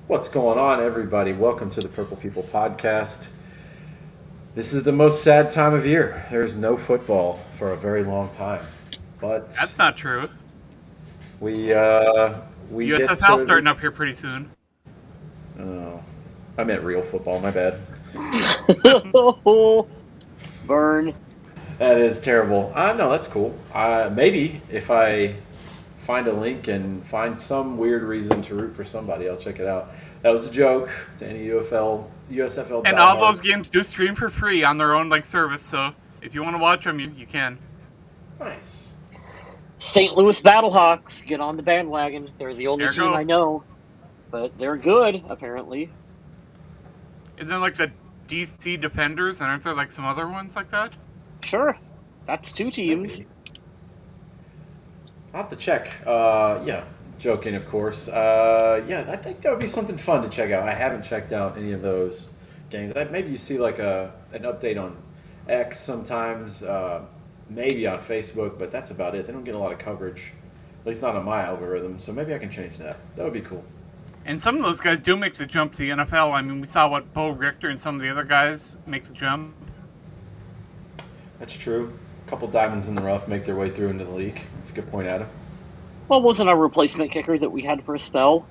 What's going on, everybody? Welcome to the Purple People Podcast. This is the most sad time of year. There's no football for a very long time, but That's not true. we uh, we get USFL to. starting up here pretty soon. Oh, I meant real football. My bad. Burn. That is terrible. No, that's cool. Maybe if I find a link and find some weird reason to root for somebody, I'll check it out. That was a joke to any USFL And all those diehards. games do stream for free on their own service, so if you want to watch them, you can. Nice. St. Louis Battlehawks, get on the bandwagon. They're the only There team goes. I know, but they're good, apparently. Isn't there the DC Defenders, and aren't there some other ones like that? Sure, that's two teams. Maybe. I'll have to check. Yeah, joking, of course. Yeah, I think that would be something fun to check out. I haven't checked out any of those games. Maybe you see an update on X sometimes, maybe on Facebook, but that's about it. They don't get a lot of coverage, at least not on my algorithm. So maybe I can change that. That would be cool. And some of those guys do make the jump to the NFL. I mean, we saw what Bo Richter and some of the other guys make the jump. That's true. A couple diamonds in the rough make their way through into the league. That's a good point, Adam. Well, wasn't a replacement kicker that we had for a spell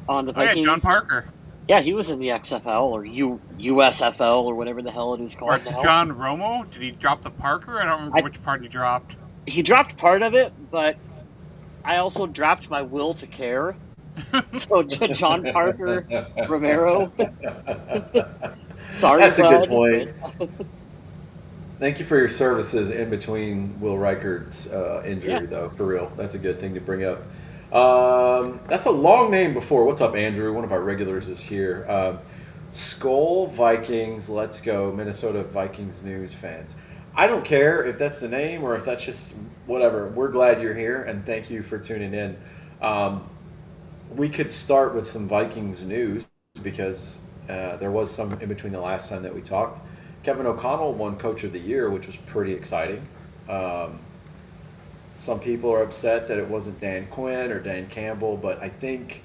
on the Oh yeah, Vikings? John Parker. Yeah, he was in the XFL or USFL or whatever the hell it is Or called now. John Romo. Did he drop the Parker? I don't remember which part he dropped. He dropped part of it, but I also dropped my will to care. So John Parker Romero. Sorry, That's a good bud, point. but- Thank you for your services in between Will Reichard's injury, Yeah. though. For real, that's a good thing to bring up. That's a long name before. What's up, Andrew? One of our regulars is here. Skull Vikings, let's go, Minnesota Vikings news fans. I don't care if that's the name or if that's just whatever. We're glad you're here, and thank you for tuning in. We could start with some Vikings news because there was some in between the last time that we talked. Kevin O'Connell won Coach of the Year, which was pretty exciting. Some people are upset that it wasn't Dan Quinn or Dan Campbell, but I think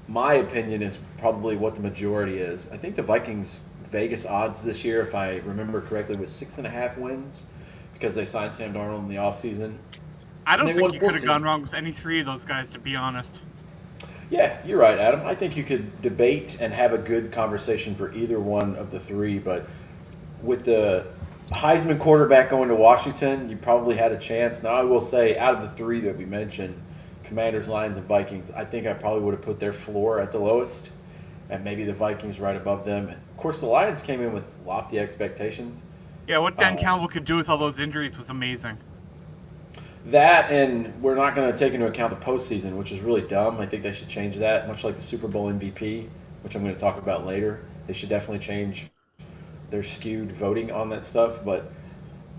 my opinion is probably what the majority is. I think the Vikings Vegas odds this year, if I remember correctly, was 6.5 wins because they signed Sam Darnold in the offseason. I And don't they think won you could have 14. gone wrong with any three of those guys, to be honest. Yeah, you're right, Adam. I think you could debate and have a good conversation for either one of the three, but with the Heisman quarterback going to Washington, you probably had a chance. Now, I will say, out of the three that we mentioned, Commanders, Lions, and Vikings, I think I probably would have put their floor at the lowest, and maybe the Vikings right above them. Of course, the Lions came in with lofty expectations. Yeah, what Dan Oh. Campbell could do with all those injuries was amazing. That, and we're not going to take into account the postseason, which is really dumb. I think they should change that, much like the Super Bowl MVP, which I'm going to talk about later. They should definitely change their skewed voting on that stuff. But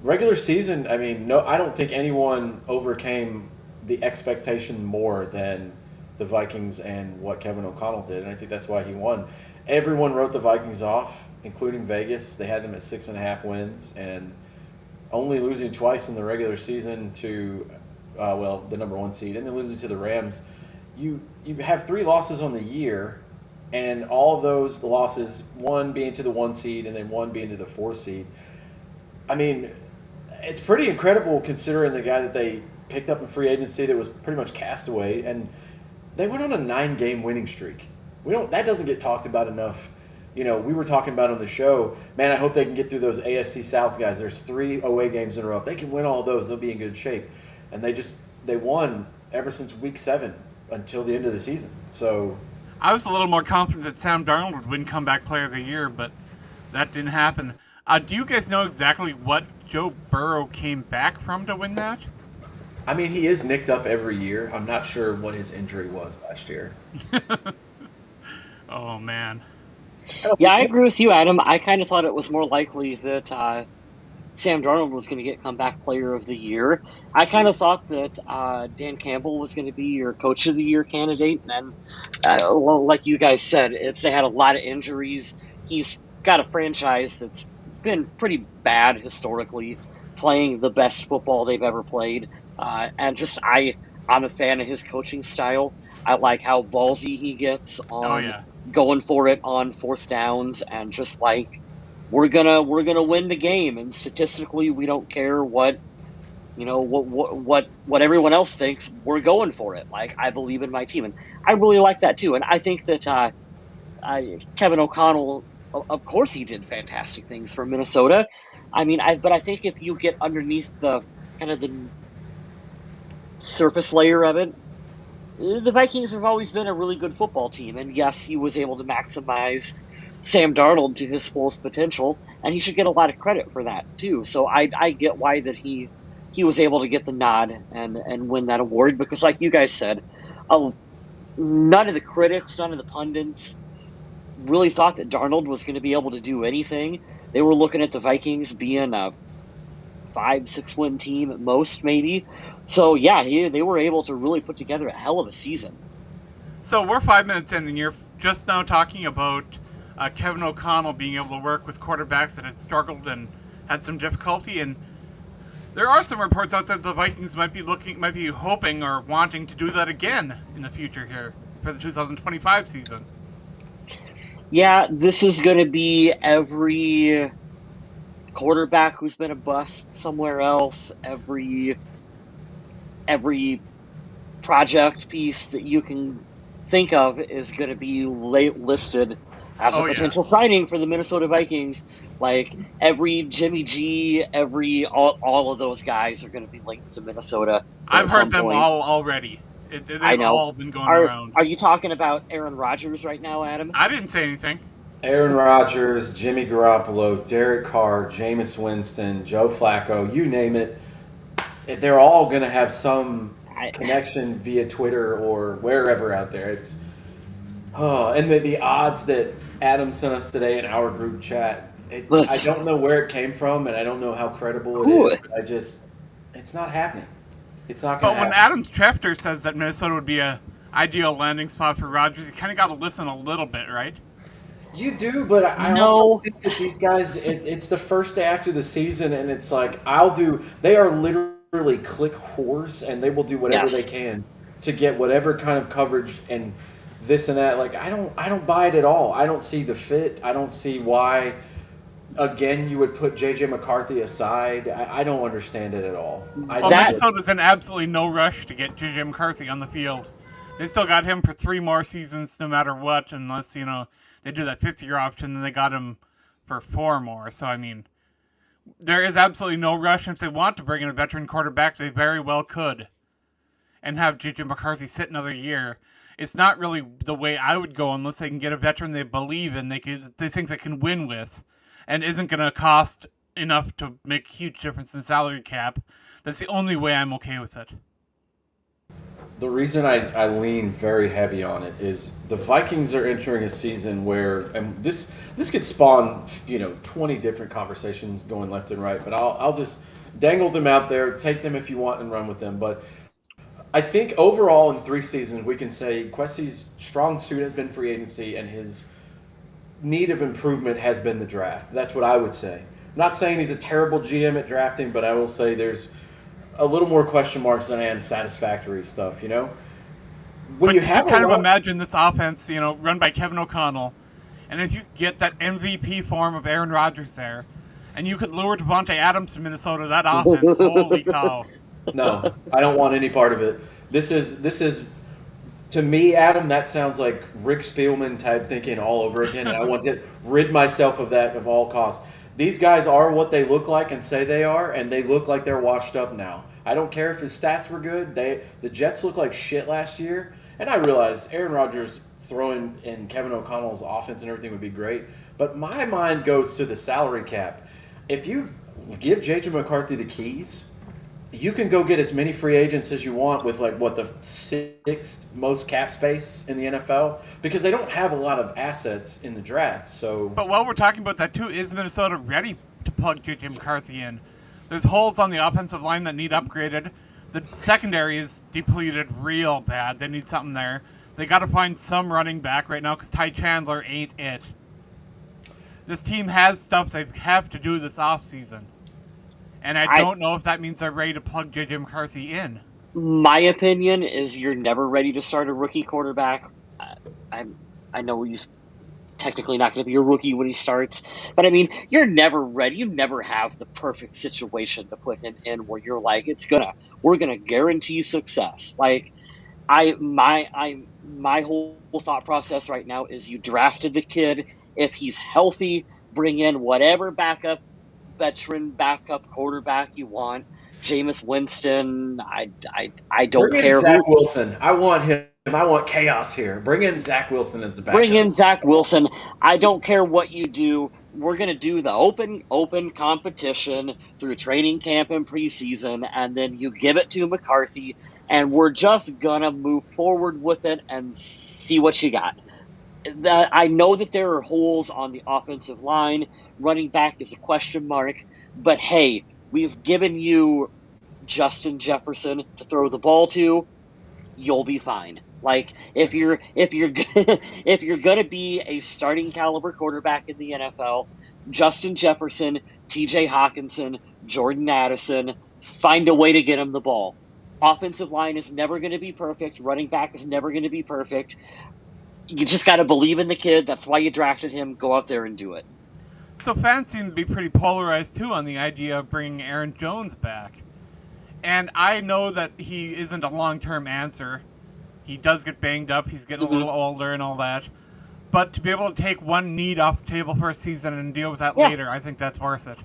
regular season, I mean, no, I don't think anyone overcame the expectation more than the Vikings and what Kevin O'Connell did, and I think that's why he won. Everyone wrote the Vikings off, including Vegas. They had them at 6.5 wins, and only losing twice in the regular season to, the number one seed, and then losing to the Rams. You have 3 losses on the year, and all of those losses, one being to the 1 seed and then one being to the 4 seed. I mean, it's pretty incredible considering the guy that they picked up in free agency that was pretty much cast away, and they went on a 9-game winning streak. That doesn't get talked about enough. You know, we were talking about on the show, man, I hope they can get through those AFC South guys. There's 3 away games in a row. If they can win all those, they'll be in good shape. And they won ever since week 7 until the end of the season. So I was a little more confident that Sam Darnold would win Comeback Player of the Year, but that didn't happen. Do you guys know exactly what Joe Burrow came back from to win that? I mean, he is nicked up every year. I'm not sure what his injury was last year. Oh, man. Yeah, I agree with you, Adam. I kind of thought it was more likely that Sam Darnold was going to get Comeback Player of the Year. I kind of thought that Dan Campbell was going to be your Coach of the Year candidate. And well, like you guys said, they had a lot of injuries. He's got a franchise that's been pretty bad historically, playing the best football they've ever played. And I'm a fan of his coaching style. I like how ballsy he gets Oh on yeah. going for it on fourth downs and just like we're gonna win the game, and statistically we don't care what what everyone else thinks. We're going for it. Like, I believe in my team, and I really like that too. And I think that Kevin O'Connell, of course, he did fantastic things for Minnesota. I mean, but I think if you get underneath the kind of the surface layer of it, the Vikings have always been a really good football team. And yes, he was able to maximize Sam Darnold to his fullest potential, and he should get a lot of credit for that too. So I get why that he was able to get the nod and win that award, because, like you guys said, uh, none of the critics, none of the pundits really thought that Darnold was going to be able to do anything. They were looking at the Vikings being a 5-6 win team at most, maybe. So yeah, they were able to really put together a hell of a season. So we're 5 minutes in, and you're just now talking about Kevin O'Connell being able to work with quarterbacks that had struggled and had some difficulty. And there are some reports out there that the Vikings might be hoping or wanting to do that again in the future here for the 2025 season. Yeah, this is going to be every quarterback who's been a bust somewhere else, every project piece that you can think of is going to be listed as a Oh yeah. potential signing for the Minnesota Vikings. Like, every Jimmy G, all of those guys are going to be linked to Minnesota I've at heard some them point. all already. I They've know. all been going Are around. are you talking about Aaron Rodgers right now, Adam? I didn't say anything. Aaron Rodgers, Jimmy Garoppolo, Derek Carr, Jameis Winston, Joe Flacco, you name it. They're all going to have some I, connection via Twitter or wherever out there. It's and the odds that Adam sent us today in our group chat. I don't know where it came from, and I don't know how credible it who? is. But it's not happening. It's not going But to when happen. Adam Schefter says that Minnesota would be a ideal landing spot for Rodgers, you kind of got to listen a little bit, right? You do, but I also No. think that these guys, it's the first day after the season, and it's like, they are literally click whores, and they will do whatever they Yes. can to get whatever kind of coverage and this and that. Like, I don't buy it at all. I don't see the fit. I don't see why, again, you would put J.J. McCarthy aside. I don't understand it at all. Well, Minnesota's in absolutely no rush to get J.J. McCarthy on the field. They still got him for 3 more seasons no matter what, unless, they do that 50-year option, then they got him for 4 more. So, I mean, there is absolutely no rush. If they want to bring in a veteran quarterback, they very well could. And have J.J. McCarthy sit another year. It's not really the way I would go unless they can get a veteran they believe in, they think they can win with, and isn't going to cost enough to make a huge difference in the salary cap. That's the only way I'm okay with it. The reason I lean very heavy on it is the Vikings are entering a season where, and this could spawn 20 different conversations going left and right, but I'll just dangle them out there, take them if you want, and run with them. But I think overall in 3 seasons we can say Quessie's strong suit has been free agency, and his need of improvement has been the draft. That's what I would say. I'm not saying he's a terrible GM at drafting, but I will say there's a little more question marks than I am satisfactory stuff, When But you have kind of imagine this offense, run by Kevin O'Connell, and if you get that MVP form of Aaron Rodgers there, and you could lure Devontae Adams to Minnesota, that offense, holy cow. No, I don't want any part of it. This is to me, Adam, that sounds like Rick Spielman type thinking all over again, and I want to rid myself of that at all costs. These guys are what they look like and say they are, and they look like they're washed up now. I don't care if his stats were good. The Jets looked like shit last year, and I realize Aaron Rodgers throwing in Kevin O'Connell's offense and everything would be great, but my mind goes to the salary cap. If you give J.J. McCarthy the keys, you can go get as many free agents as you want with the 6th most cap space in the NFL, because they don't have a lot of assets in the draft. So, But while we're talking about that too, is Minnesota ready to plug J.J. McCarthy in? There's holes on the offensive line that need upgraded. The secondary is depleted real bad. They need something there. They got to find some running back right now because Ty Chandler ain't it. This team has stuff they have to do this offseason. And I don't know if that means they're ready to plug J.J. McCarthy in. My opinion is you're never ready to start a rookie quarterback. I know he's technically not going to be a rookie when he starts, but I mean, you're never ready. You never have the perfect situation to put him in where you're like, we're gonna guarantee success. Like my whole thought process right now is you drafted the kid. If he's healthy, bring in whatever veteran backup quarterback you want. Jameis Winston. I don't Bring in care Zach who. Wilson. I want him. I want chaos here. Bring in Zach Wilson as the Bring backup. in Zach Wilson. I don't care what you do. We're going to do the open competition through training camp and preseason, and then you give it to McCarthy, and we're just going to move forward with it and see what you got. I know that there are holes on the offensive line. Running back is a question mark, but hey, we've given you Justin Jefferson to throw the ball to. You'll be fine. Like if you're if you're gonna be a starting caliber quarterback in the NFL, Justin Jefferson, T.J. Hawkinson, Jordan Addison, find a way to get him the ball. Offensive line is never going to be perfect. Running back is never going to be perfect. You just got to believe in the kid. That's why you drafted him. Go out there and do it. So fans seem to be pretty polarized too on the idea of bringing Aaron Jones back. And I know that he isn't a long-term answer. He does get banged up. He's getting a little older and all that. But to be able to take one need off the table for a season and deal with that later, I think that's worth it.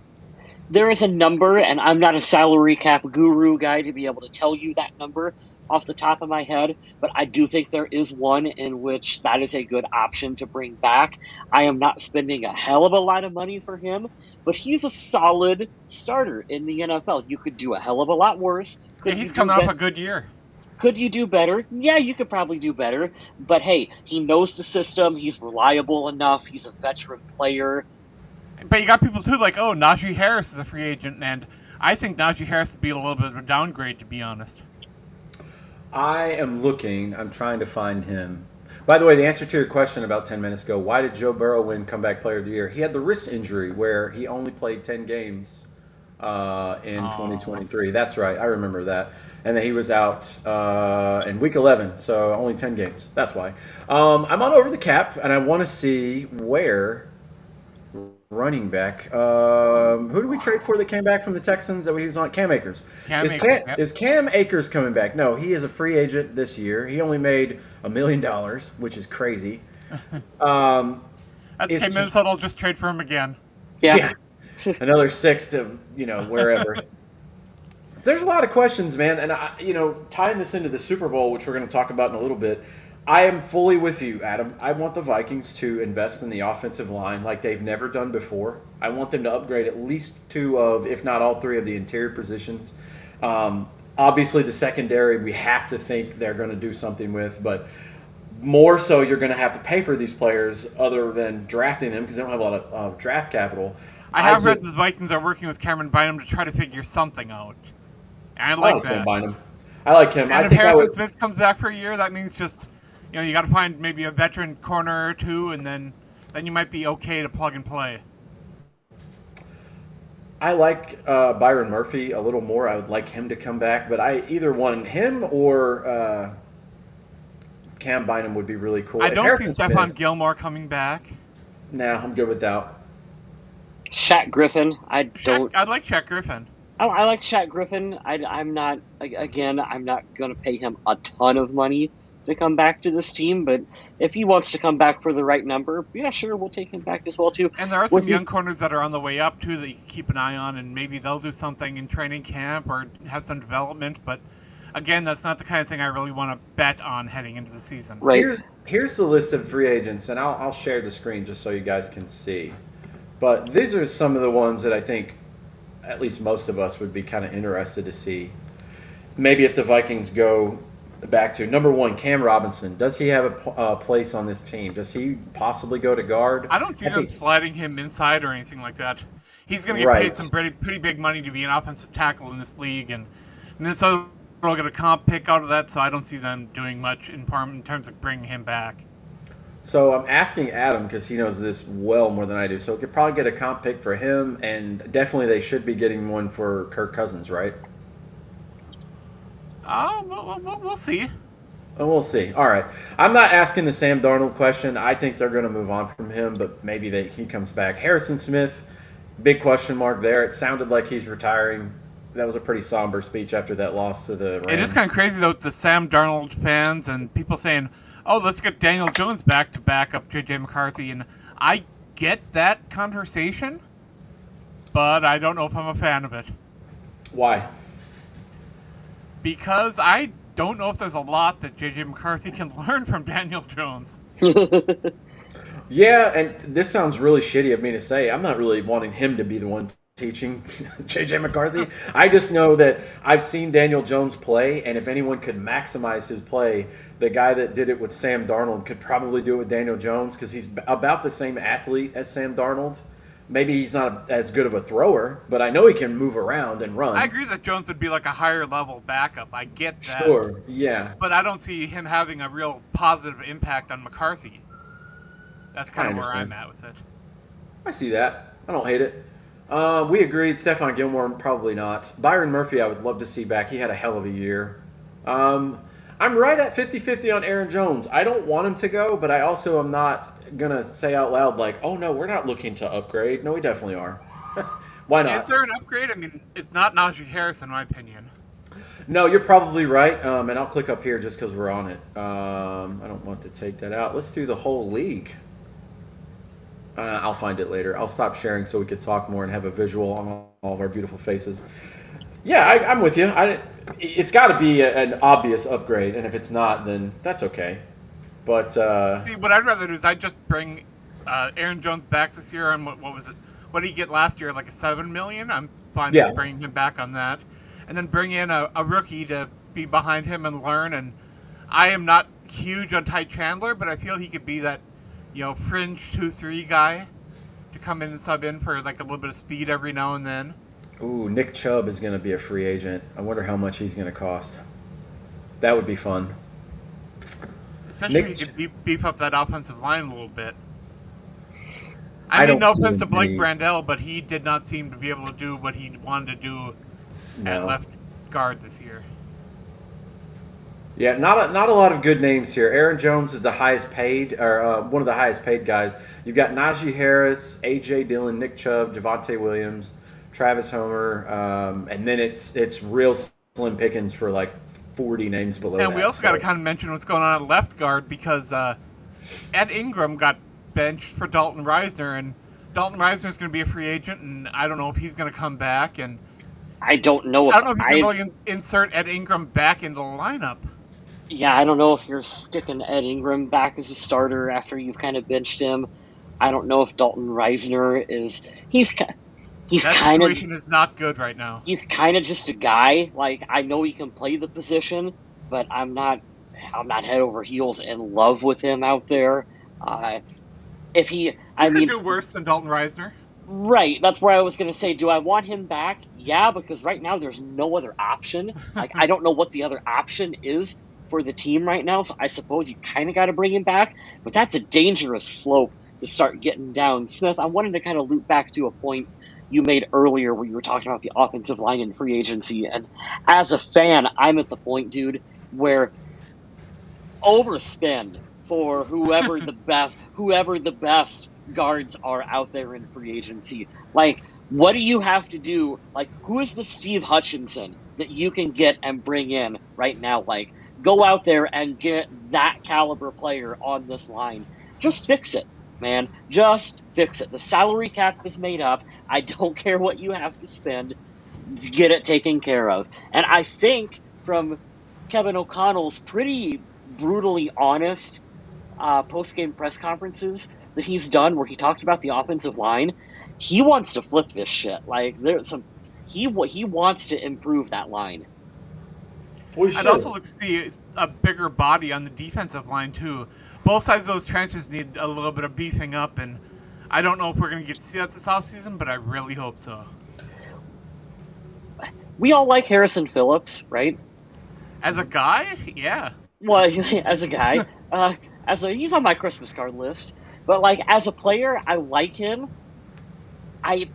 There is a number, and I'm not a salary cap guru guy to be able to tell you that number off the top of my head, but I do think there is one in which that is a good option to bring back. I am not spending a hell of a lot of money for him, but he's a solid starter in the NFL. You could do a hell of a lot worse. Yeah, he's coming off a good year. Could you do better? Yeah, you could probably do better. But hey, he knows the system. He's reliable enough. He's a veteran player. But you got people too like, oh, Najee Harris is a free agent, and I think Najee Harris would be a little bit of a downgrade, to be honest. I am looking. I'm trying to find him. By the way, the answer to your question about 10 minutes ago, why did Joe Burrow win Comeback Player of the Year? He had the wrist injury where he only played 10 games in 2023. That's right. I remember that. And then he was out in week 11, so only 10 games. That's why. I'm on Over the Cap, and I want to see where running back. Who did we trade for that came back from the Texans that we was on? Cam Akers. Is Cam Akers coming back? No, he is a free agent this year. He only made $1 million, which is crazy. That's Cam Minnesota will just trade for him again. Yeah. Another 6 to wherever. There's a lot of questions, man, and tying this into the Super Bowl, which we're going to talk about in a little bit. I am fully with you, Adam. I want the Vikings to invest in the offensive line like they've never done before. I want them to upgrade at least 2 of, if not all 3 of the interior positions. Obviously, the secondary, we have to think they're going to do something with, but more so you're going to have to pay for these players other than drafting them because they don't have a lot of draft capital. I have read the Vikings are working with Cameron Bynum to try to figure something out. And I like that. I like him. And if Harrison Smith comes back for a year, that means just, you got to find maybe a veteran corner or 2, and then you might be okay to plug and play. I like Byron Murphy a little more. I would like him to come back, but I either want him or Cam Bynum would be really cool. I don't see Stephon Gilmore coming back. Nah, I'm good with that. Shaq Griffin. I like Shaq Griffin. I like Shaq Griffin. I'm not going to pay him a ton of money to come back to this team, but if he wants to come back for the right number, yeah, sure, we'll take him back as well too. And there are some young corners that are on the way up too that you can keep an eye on, and maybe they'll do something in training camp or have some development. But again, that's not the kind of thing I really want to bet on heading into the season. Right. Here's the list of free agents, and I'll share the screen just so you guys can see. But these are some of the ones that I think at least most of us would be kind of interested to see. Maybe if the Vikings go back to number 1, Cam Robinson. Does he have a place on this team? Does he possibly go to guard? I don't see them sliding him inside or anything like that. He's going to get paid some pretty big money to be an offensive tackle in this league, and Minnesota will get a comp pick out of that, so I don't see them doing much in terms of bringing him back. So I'm asking Adam because he knows this well more than I do. So we could probably get a comp pick for him, and definitely they should be getting one for Kirk Cousins, right? We'll see. Oh, we'll see. All right. I'm not asking the Sam Darnold question. I think they're going to move on from him, but maybe he comes back. Harrison Smith, big question mark there. It sounded like he's retiring. That was a pretty somber speech after that loss to the Rams. It is kind of crazy, though, with the Sam Darnold fans and people saying, oh, let's get Daniel Jones back to back up J.J. McCarthy. And I get that conversation, but I don't know if I'm a fan of it. Why? Because I don't know if there's a lot that J.J. McCarthy can learn from Daniel Jones. Yeah, and this sounds really shitty of me to say. I'm not really wanting him to be the one teaching J.J. McCarthy. I just know that I've seen Daniel Jones play, and if anyone could maximize his play, the guy that did it with Sam Darnold could probably do it with Daniel Jones because he's about the same athlete as Sam Darnold. Maybe he's not as good of a thrower, but I know he can move around and run. I agree that Jones would be like a higher level backup. I get that. Sure, yeah. But I don't see him having a real positive impact on McCarthy. That's kind of where I'm at with it. I see that. I don't hate it. We agreed. Stephon Gilmore, probably not. Byron Murphy, I would love to see back. He had a hell of a year. I'm right at 50-50 on Aaron Jones. I don't want him to go, but I also am not going to say out loud like, oh, no, we're not looking to upgrade. No, we definitely are. Why not? Is there an upgrade? I mean, it's not Najee Harris, in my opinion. No, you're probably right. And I'll click up here just because we're on it. I don't want to take that out. Let's do the whole league. I'll find it later. I'll stop sharing so we could talk more and have a visual on all of our beautiful faces. Yeah, I'm with you. It's got to be an obvious upgrade, and if it's not, then that's okay. But see, what I'd rather do is I'd just bring Aaron Jones back this year on what was it? What did he get last year? Like a $7 million? I'm fine with bringing him back on that, and then bring in a rookie to be behind him and learn. And I am not huge on Ty Chandler, but I feel he could be that, fringe 2-3 guy to come in and sub in for like a little bit of speed every now and then. Ooh, Nick Chubb is going to be a free agent. I wonder how much he's going to cost. That would be fun. Especially if you could beef up that offensive line a little bit. I mean, no offense to Blake Brandel, but he did not seem to be able to do what he wanted to do at left guard this year. Yeah, not a lot of good names here. Aaron Jones is the highest paid, or one of the highest paid guys. You've got Najee Harris, A.J. Dillon, Nick Chubb, Javonte Williams, Travis Homer, and then it's real slim pickings for like 40 names below that. And we also got to kind of mention what's going on at left guard because Ed Ingram got benched for Dalton Reisner, and Dalton Reisner is going to be a free agent, and I don't know if he's going to come back. And I don't know if you can really insert Ed Ingram back into the lineup. Yeah, I don't know if you're sticking Ed Ingram back as a starter after you've kind of benched him. I don't know if Dalton Reisner is. He's kind of. Situation is not good right now. He's kind of just a guy. Like, I know he can play the position, but I'm not head over heels in love with him out there. If he, I mean, do worse than Dalton Reisner. Right, that's where I was going to say, do I want him back? Yeah, because right now there's no other option. Like, I don't know what the other option is for the team right now, so I suppose you kind of got to bring him back, but that's a dangerous slope to start getting down. Smith, I wanted to kind of loop back to a point you made earlier where you were talking about the offensive line and free agency, and as a fan, I'm at the point, dude, where overspend for whoever the best guards are out there in free agency. Like, what do you have to do? Like, who is the Steve Hutchinson that you can get and bring in right now? Like, go out there and get that caliber player on this line. Just fix it, man. Just fix it. The salary cap is made up. I don't care what you have to spend. Get it taken care of. And I think from Kevin O'Connell's pretty brutally honest post-game press conferences that he's done where he talked about the offensive line, he wants to flip this shit. Like, he wants to improve that line. I'd also like to see a bigger body on the defensive line, too. Both sides of those trenches need a little bit of beefing up, and I don't know if we're going to get to see that this offseason, but I really hope so. We all like Harrison Phillips, right? As a guy? Yeah. Well, as a guy. He's on my Christmas card list. But, like, as a player, I like him. At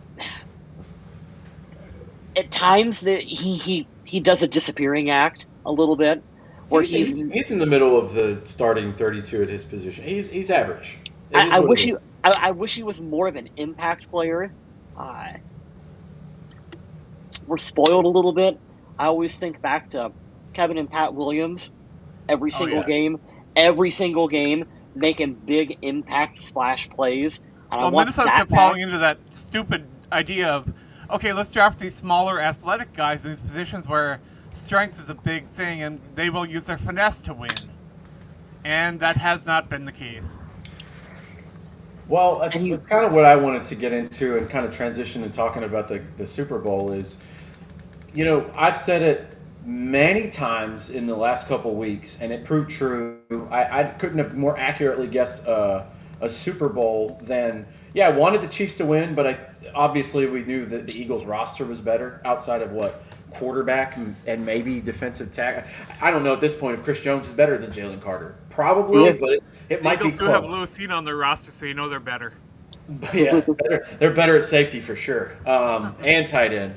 times that he does a disappearing act a little bit, where he's He's in the middle of the starting 32 at his position. He's average. It is I what wish it he is. I wish he was more of an impact player. Uh, we're spoiled a little bit. I always think back to Kevin and Pat Williams Oh yeah. every single game, making big impact splash plays. And I Well, want Minnesota that kept back. falling into that stupid idea of, okay, let's draft these smaller athletic guys in these positions where strength is a big thing, and they will use their finesse to win. And that has not been the case. Well, And that's kind of what I wanted to get into and kind of transition and talking about the Super Bowl is, I've said it many times in the last couple weeks, and it proved true. I couldn't have more accurately guessed a Super Bowl than, yeah, I wanted the Chiefs to win, but obviously we knew that the Eagles roster was better outside of what? Quarterback and maybe defensive tackle. I don't know at this point if Chris Jones is better than Jalen Carter. Probably, yeah, but it The might be Eagles do have close. Lewisine on their roster, so you know they're better. But yeah, they're better at safety for sure, and tight end.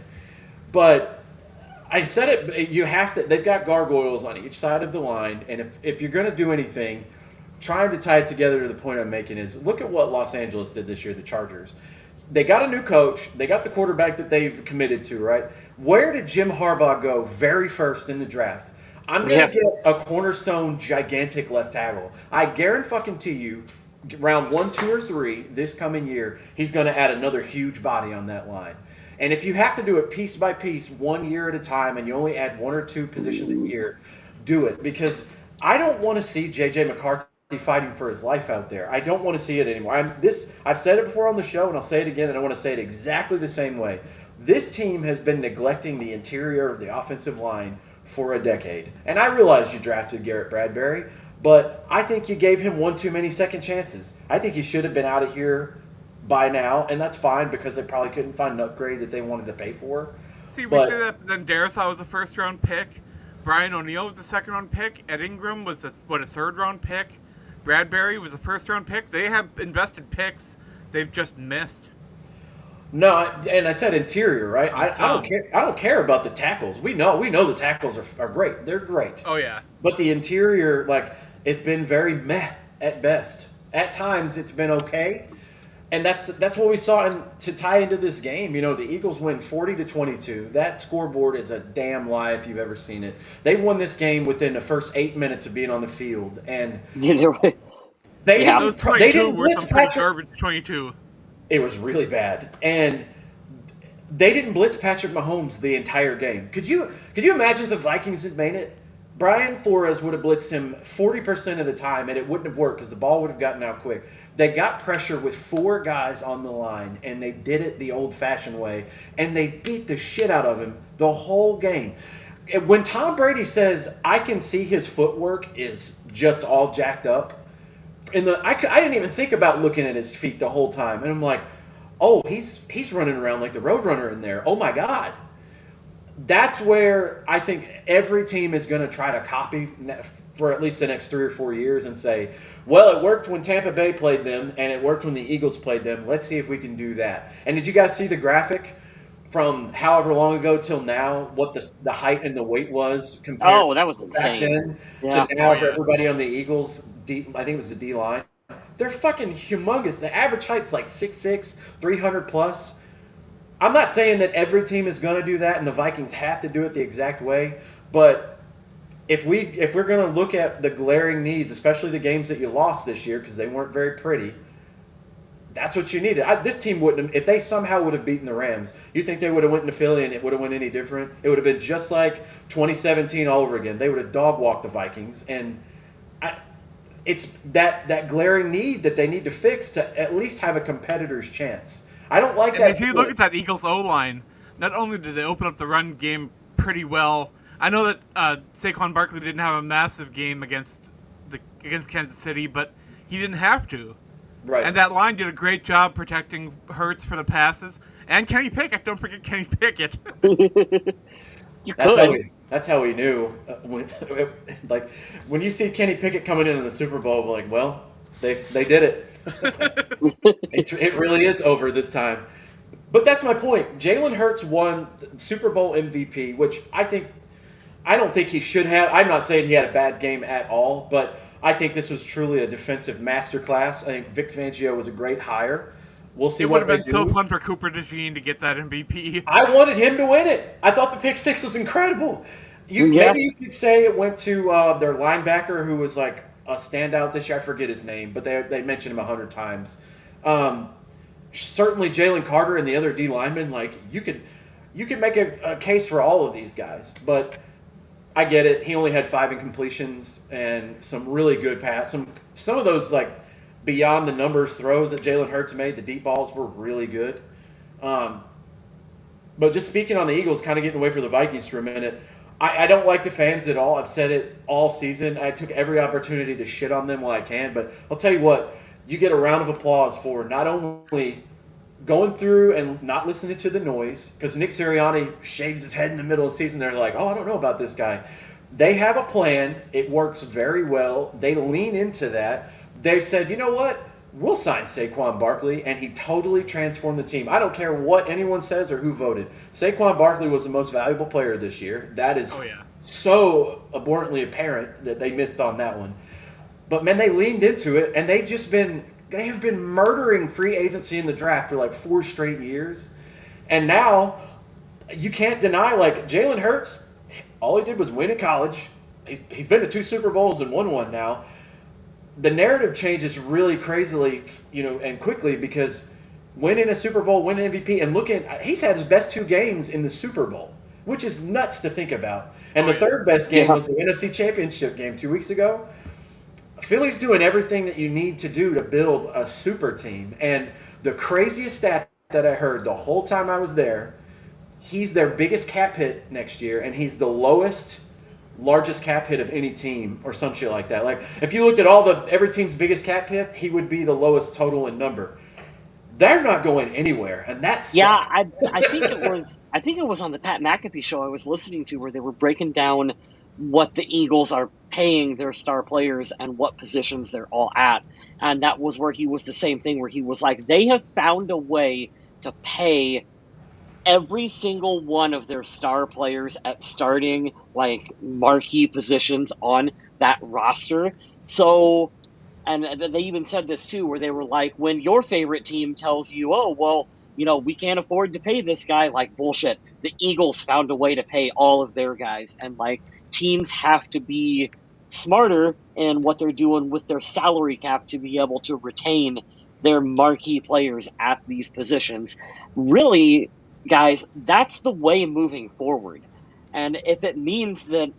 But I said it. You have to. They've got gargoyles on each side of the line, and if you're going to do anything, trying to tie it together to the point I'm making is look at what Los Angeles did this year. The Chargers. They got a new coach. They got the quarterback that they've committed to. Right. Where did Jim Harbaugh go very first in the draft? I'm going yeah, to get a cornerstone, gigantic left tackle. I guarantee you, round 1, 2, or 3 this coming year, he's going to add another huge body on that line. And if you have to do it piece by piece, 1 year at a time, and you only add 1 or 2 positions a year, do it. Because I don't want to see J.J. McCarthy fighting for his life out there. I don't want to see it anymore. I've said it before on the show, and I'll say it again, and I want to say it exactly the same way. This team has been neglecting the interior of the offensive line for a decade. And I realize you drafted Garrett Bradbury, but I think you gave him one too many second chances. I think he should have been out of here by now, and that's fine because they probably couldn't find an upgrade that they wanted to pay for. See, we But say that, but then Darisaw was a first-round pick. Brian O'Neill was a second-round pick. Ed Ingram was a third-round pick. Bradbury was a first-round pick. They have invested picks they've just missed. no, and I said interior, right? I don't Some. care. I don't care about the tackles. We know the tackles are great. They're great. Oh yeah. But the interior, it's been very meh at best. At times, it's been okay, and that's what we saw. And to tie into this game, the Eagles win 40-22. That scoreboard is a damn lie if you've ever seen it. They won this game within the first 8 minutes of being on the field, and they Yeah. Those didn't, they 22 didn't were blitz some pretty Patrick. garbage 22. It was really bad, and they didn't blitz Patrick Mahomes the entire game. Could you imagine if the Vikings had made it? Brian Flores would have blitzed him 40% of the time, and it wouldn't have worked because the ball would have gotten out quick. They got pressure with 4 guys on the line, and they did it the old-fashioned way, and they beat the shit out of him the whole game. When Tom Brady says, I can see his footwork is just all jacked up, I didn't even think about looking at his feet the whole time, and I'm like, oh, he's running around like the Roadrunner in there. Oh, my God. That's where I think every team is going to try to copy for at least the next 3 or 4 years and say, well, it worked when Tampa Bay played them and it worked when the Eagles played them. Let's see if we can do that. And did you guys see the graphic from however long ago till now, what the height and the weight was compared Oh, that was to back insane. then Yeah. to now Oh, for yeah. everybody on the Eagles, I think it was the D-line. They're fucking humongous. The average height's like 6'6", 300 plus. I'm not saying that every team is going to do that and the Vikings have to do it the exact way, but if we're going to look at the glaring needs, especially the games that you lost this year because they weren't very pretty, that's what you needed. This team wouldn't have, if they somehow would have beaten the Rams, you think they would have went into Philly and it would have went any different? It would have been just like 2017 all over again. They would have dog walked the Vikings, and it's that glaring need that they need to fix to at least have a competitor's chance. I don't like And that. if you look at that Eagles O-line, not only did they open up the run game pretty well, I know that Saquon Barkley didn't have a massive game against Kansas City, but he didn't have to. Right. And that line did a great job protecting Hurts for the passes. And Kenny Pickett, don't forget Kenny Pickett. You could. That's how we knew. Like when you see Kenny Pickett coming into the Super Bowl, we're like, well, they did it. It really is over this time. But that's my point. Jalen Hurts won Super Bowl MVP, which I think I don't think he should have. I'm not saying he had a bad game at all, but I think this was truly a defensive masterclass. I think Vic Fangio was a great hire. We'll see It would what have they been so do. fun for Cooper DeJean to get that MVP. I wanted him to win it. I thought the pick six was incredible. Yeah. Maybe you could say it went to their linebacker who was like a standout this year. I forget his name, but they mentioned him 100 times. Certainly Jalen Carter and the other D linemen. Like you could make a case for all of these guys, but I get it. He only had 5 incompletions and some really good pass. Some of those like beyond the numbers throws that Jalen Hurts made. The deep balls were really good. Um, but just speaking on the Eagles, kind of getting away from the Vikings for a minute, I don't like the fans at all. I've said it all season. I took every opportunity to shit on them while I can. But I'll tell you what, you get a round of applause for not only going through and not listening to the noise, because Nick Sirianni shaves his head in the middle of the season. They're like, oh, I don't know about this guy. They have a plan. It works very well. They lean into that. They said, you know what? We'll sign Saquon Barkley, and he totally transformed the team. I don't care what anyone says or who voted. Saquon Barkley was the most valuable player this year. That is Oh, yeah. so abhorrently apparent that they missed on that one. But man, they leaned into it, and they have been murdering free agency in the draft for like 4 straight years. And now you can't deny, like, Jalen Hurts, all he did was win in college. He's been to 2 Super Bowls and won one now. The narrative changes really crazily, and quickly, because winning a Super Bowl, winning MVP, and he's had his best 2 games in the Super Bowl, which is nuts to think about. And the third best game was the NFC Championship game 2 weeks ago. Philly's doing everything that you need to do to build a super team. And the craziest stat that I heard the whole time I was there, he's their biggest cap hit next year, and he's the largest cap hit of any team or some shit like that. Like if you looked at every team's biggest cap hit, he would be the lowest total in number. They're not going anywhere, and that's Yeah, I think it was on the Pat McAfee show I was listening to where they were breaking down what the Eagles are paying their star players and what positions they're all at. And that was where he was the same thing where he was like, they have found a way to pay every single one of their star players at starting like marquee positions on that roster. So, and they even said this too, where they were like, when your favorite team tells you, oh, well, we can't afford to pay this guy, like bullshit. The Eagles found a way to pay all of their guys. And like teams have to be smarter in what they're doing with their salary cap to be able to retain their marquee players at these positions. Really, guys, that's the way moving forward. And if it means that,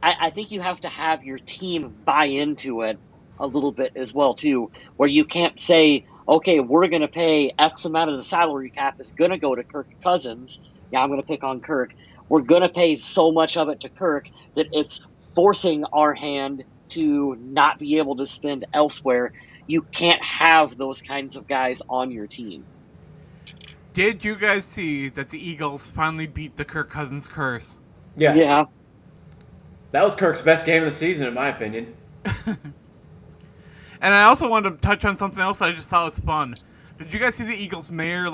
I think you have to have your team buy into it a little bit as well, too, where you can't say, okay, we're going to pay X amount of the salary cap is going to go to Kirk Cousins. Yeah, I'm going to pick on Kirk. We're going to pay so much of it to Kirk that it's forcing our hand to not be able to spend elsewhere. You can't have those kinds of guys on your team. Did you guys see that the Eagles finally beat the Kirk Cousins curse? yes. Yeah. That was Kirk's best game of the season, in my opinion. And I also wanted to touch on something else that I just thought was fun. Did you guys see the Eagles mayor,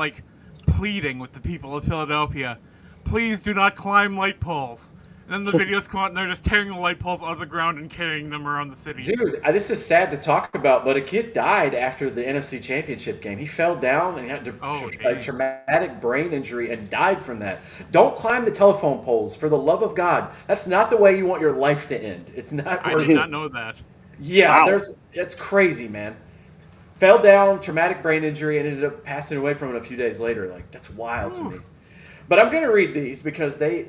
pleading with the people of Philadelphia, please do not climb light poles? And then the videos come out and they're just tearing the light poles out of the ground and carrying them around the city. Dude, this is sad to talk about, but a kid died after the NFC Championship game. He fell down and he had a traumatic brain injury and died from that. Don't climb the telephone poles, for the love of God. That's not the way you want your life to end. It's not. I did not know that. Yeah, Wow. it's crazy, man. Fell down, traumatic brain injury, and ended up passing away from it a few days later. Like, that's wild to me. But I'm going to read these because they're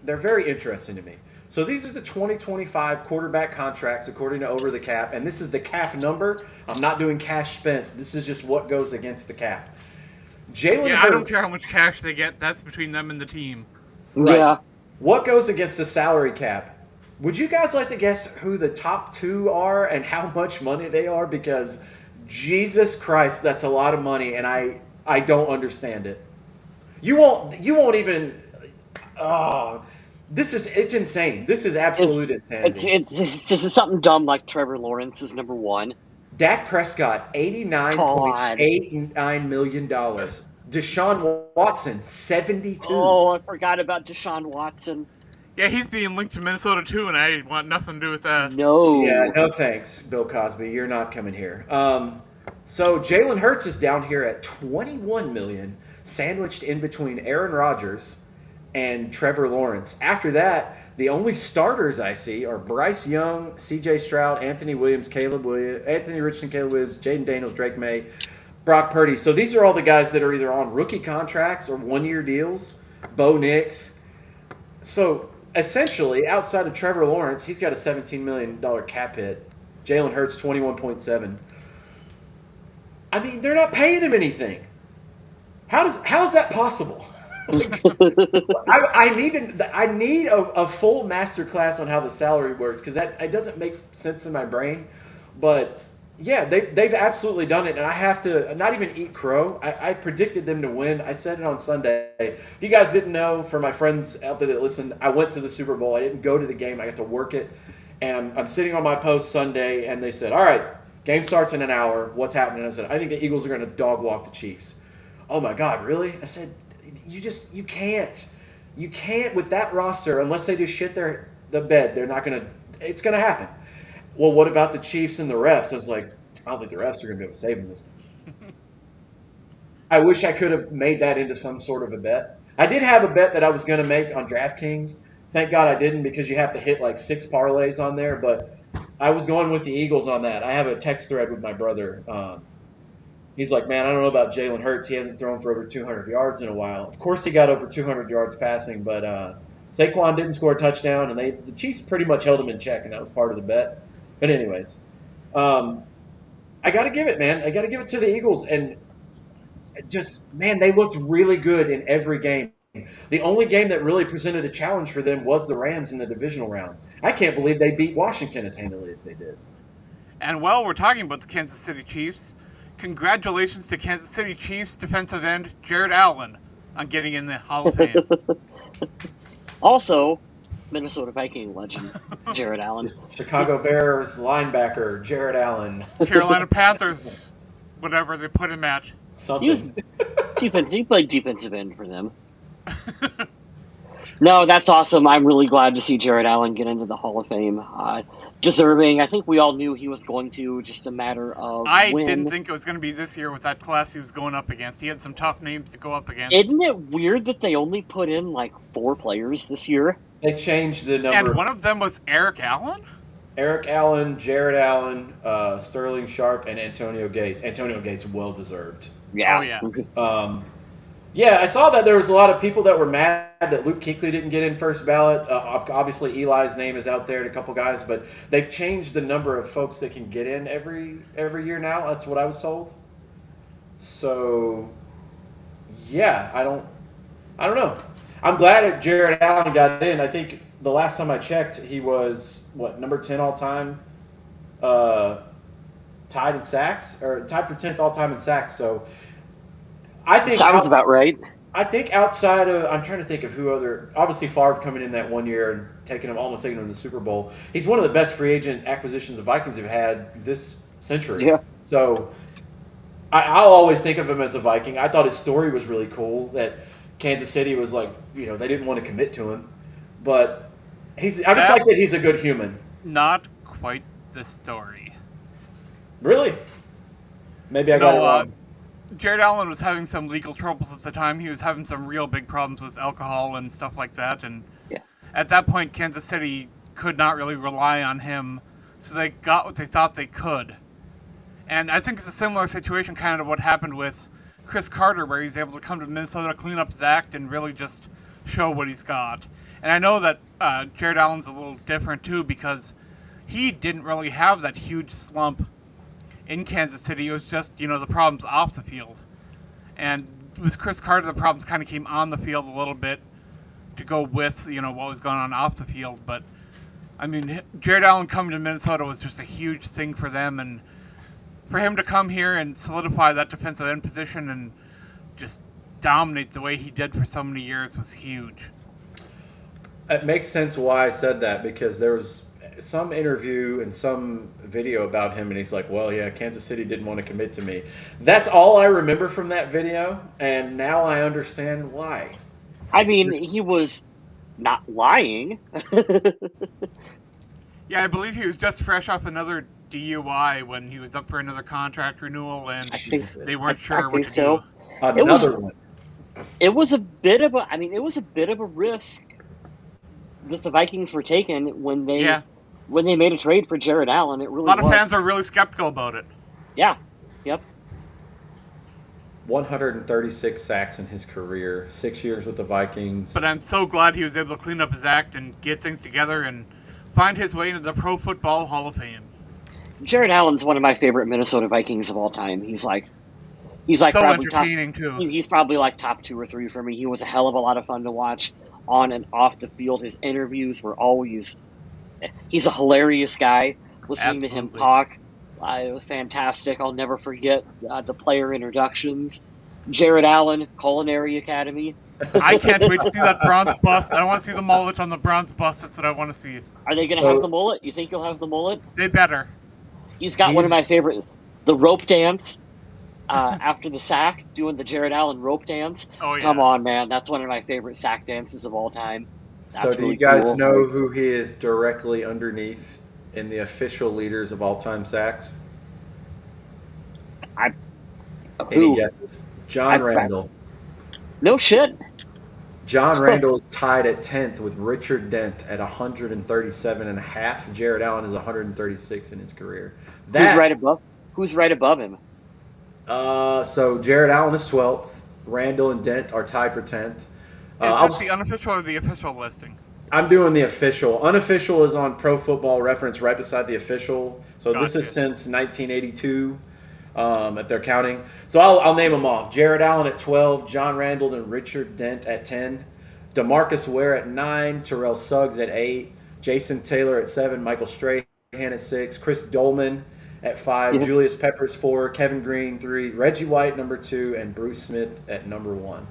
very interesting to me. So these are the 2025 quarterback contracts according to Over the Cap, and this is the cap number. I'm not doing cash spent. This is just what goes against the cap. Jalen Hurts. I don't care how much cash they get. That's between them and the team. Right. Yeah. What goes against the salary cap? Would you guys like to guess who the top 2 are and how much money they are? Because Jesus Christ, that's a lot of money, and I don't understand it. You won't even. Oh, it's insane. This is absolute insanity. It's something dumb like Trevor Lawrence is number 1. Dak Prescott, $89.89 million. Deshaun Watson, 72. Oh, I forgot about Deshaun Watson. Yeah, he's being linked to Minnesota too, and I want nothing to do with that. No. Yeah, no thanks, Bill Cosby. You're not coming here. So Jalen Hurts is down here at 21 million, sandwiched in between Aaron Rodgers and Trevor Lawrence. After that, the only starters I see are Bryce Young, C.J. Stroud, Anthony Richardson, Caleb Williams, Jaden Daniels, Drake May, Brock Purdy. So these are all the guys that are either on rookie contracts or one-year deals. Bo Nix. So essentially, outside of Trevor Lawrence, he's got a $17 million cap hit. Jalen Hurts, 21.7. I mean, they're not paying him anything. How is that possible? I need a full master class on how the salary works because that it doesn't make sense in my brain. But yeah, they've absolutely done it, and I have to not even eat crow. I predicted them to win. I said it on Sunday. If you guys didn't know, for my friends out there that listen, I went to the Super Bowl. I didn't go to the game. I got to work it, and I'm sitting on my post Sunday, and they said, "All right, game starts in an hour. What's happening?" I said, "I think the Eagles are going to dog walk the Chiefs." Oh my God, really? I said, you can't with that roster unless they just shit the bed. They're not gonna. It's gonna happen. Well, what about the Chiefs and the refs? I was like, I don't think the refs are gonna be able to save them this. I wish I could have made that into some sort of a bet. I did have a bet that I was gonna make on DraftKings. Thank God I didn't because you have to hit like 6 parlays on there. But I was going with the Eagles on that. I have a text thread with my brother. He's like, man, I don't know about Jalen Hurts. He hasn't thrown for over 200 yards in a while. Of course, he got over 200 yards passing, but Saquon didn't score a touchdown, and the Chiefs pretty much held him in check, and that was part of the bet. But anyways, I got to give it, man. I got to give it to the Eagles, and just, man, they looked really good in every game. The only game that really presented a challenge for them was the Rams in the divisional round. I can't believe they beat Washington as handily as they did. And while we're talking about the Kansas City Chiefs, congratulations to Kansas City Chiefs defensive end Jared Allen on getting in the Hall of Fame. Also, Minnesota Viking legend Jared Allen. Chicago Bears linebacker Jared Allen. Carolina Panthers, whatever they put him at. Something. He played defensive end for them. No, that's awesome. I'm really glad to see Jared Allen get into the Hall of Fame. Deserving. I think we all knew he was going to, just a matter of when. Didn't think it was going to be this year with that class he was going up against. He had some tough names to go up against. Isn't it weird that they only put in like 4 players this year? They changed the number. And one of them was Eric Allen? Eric Allen, Jared Allen, Sterling Sharp, and Antonio Gates. Antonio Gates, well-deserved. Yeah. Oh, yeah. Yeah, I saw that there was a lot of people that were mad that Luke Kuechly didn't get in first ballot. Obviously, Eli's name is out there and a couple guys, but they've changed the number of folks that can get in every year now. That's what I was told. So, yeah, I don't know. I'm glad Jared Allen got in. I think the last time I checked, he was number 10 all time, tied in sacks or tied for 10th all time in sacks. So. I think sounds about right. I think outside of, I'm trying to think of who other, obviously Favre coming in that one year and almost taking him to the Super Bowl. He's one of the best free agent acquisitions the Vikings have had this century. Yeah. So I'll always think of him as a Viking. I thought his story was really cool that Kansas City was like, they didn't want to commit to him. But I just like that he's a good human. Not quite the story. Really? Maybe I got it wrong. Jared Allen was having some legal troubles at the time. He was having some real big problems with alcohol and stuff like that. And at that point, Kansas City could not really rely on him. So they got what they thought they could. And I think it's a similar situation kind of what happened with Chris Carter, where he's able to come to Minnesota, clean up his act, and really just show what he's got. And I know that Jared Allen's a little different, too, because he didn't really have that huge slump in Kansas City. It was just, the problems off the field. And with Chris Carter, the problems kind of came on the field a little bit to go with, what was going on off the field. But, I mean, Jared Allen coming to Minnesota was just a huge thing for them. And for him to come here and solidify that defensive end position and just dominate the way he did for so many years was huge. It makes sense why I said that, because there was some interview and some video about him, and he's like, "Well, yeah, Kansas City didn't want to commit to me." That's all I remember from that video, and now I understand why. I mean, he was not lying. Yeah, I believe he was just fresh off another DUI when he was up for another contract renewal, and I think they weren't I sure what think to so. do. Another one. It was a bit of a. I mean, it was a bit of a risk that the Vikings were taking when they Yeah, made a trade for Jared Allen. It a really lot of was. fans are really skeptical about it. Yeah. Yep. 136 sacks in his career, 6 years with the Vikings. But I'm so glad he was able to clean up his act and get things together and find his way into the Pro Football Hall of Fame. Jared Allen's one of my favorite Minnesota Vikings of all time. He's like So probably top. entertaining too. He's probably like top 2 or 3 for me. He was a hell of a lot of fun to watch on and off the field. His interviews were always. He's a hilarious guy. Listening to him Absolutely. talk, it was fantastic. I'll never forget the player introductions. Jared Allen, Culinary Academy. I can't wait to see that bronze bust. I want to see the mullet on the bronze bust. That's what I want to see. Are they going to have the mullet? You think he'll have the mullet? They better. He's got one of my favorite, the rope dance after the sack, doing the Jared Allen rope dance. Oh, yeah. Come on, man. That's one of my favorite sack dances of all time. So That's do really you guys cool. know who he is directly underneath in the official leaders of all-time sacks? Any Who? guesses? John Randall. No shit. John Randall is tied at 10th with Richard Dent at 137 and a half. Jared Allen is 136 in his career. Who's right above him? So Jared Allen is 12th. Randall and Dent are tied for 10th. Is this the unofficial or the official listing? I'm doing the official. Unofficial is on Pro Football Reference right beside the official. So this is Gotcha. since 1982, if they're counting. So I'll name them off. Jared Allen at 12, John Randall and Richard Dent at 10, DeMarcus Ware at 9, Terrell Suggs at 8, Jason Taylor at 7, Michael Strahan at 6, Chris Dolman at 5, Julius Peppers 4, Kevin Green 3, Reggie White number 2, and Bruce Smith at number 1.